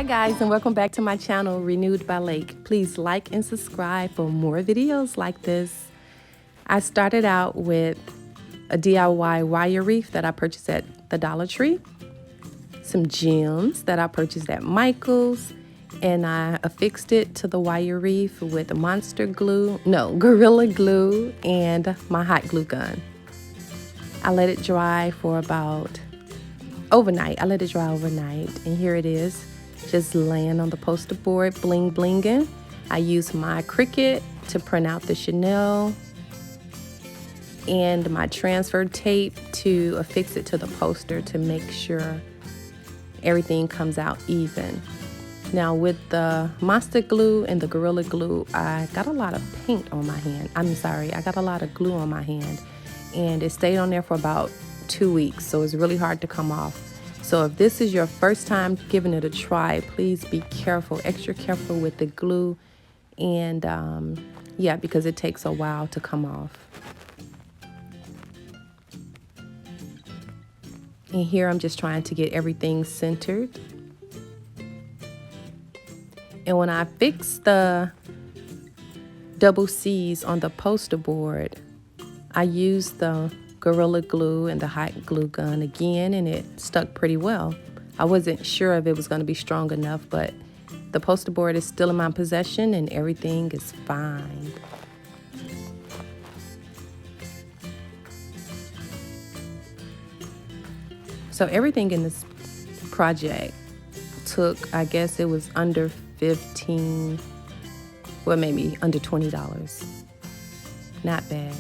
Hi guys, and welcome back to my channel, Renewed by Lake. Please like and subscribe for more videos like this. I started out with a DIY wire wreath that I purchased at the Dollar Tree, some gems that I purchased at Michael's, and I affixed it to the wire wreath with Gorilla Glue and my hot glue gun. I let it dry for about overnight. And here it is, just laying on the poster board, bling blinging. I use my Cricut to print out the Chanel and my transfer tape to affix it to the poster to make sure everything comes out even. Now with the Monster Glue and the Gorilla Glue, I got a lot of paint on my hand. I got a lot of glue on my hand, and it stayed on there for about 2 weeks, so it's really hard to come off. So if this is your first time giving it a try, please be careful, extra careful with the glue, and yeah, because it takes a while to come off. And here I'm just trying to get everything centered. And when I fix the double C's on the poster board, I use the Gorilla Glue and the hot glue gun again, and it stuck pretty well. I wasn't sure if it was going to be strong enough, but the poster board is still in my possession and everything is fine. So everything in this project took, I guess it was under 15, well, maybe under $20. Not bad.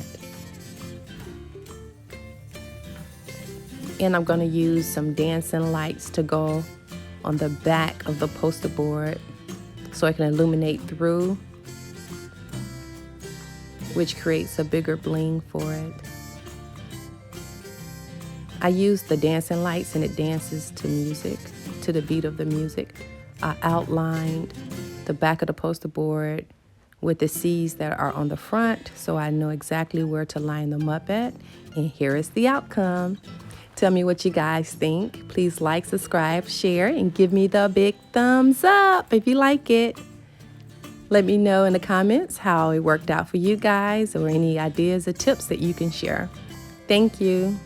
And I'm going to use some dancing lights to go on the back of the poster board so I can illuminate through, which creates a bigger bling for it. I use the dancing lights and it dances to music, to the beat of the music. I outlined the back of the poster board with the C's that are on the front, so I know exactly where to line them up at. And here is the outcome. Tell me what you guys think. Please like, subscribe, share, and give me the big thumbs up if you like it. Let me know in the comments how it worked out for you guys, or any ideas or tips that you can share. Thank you.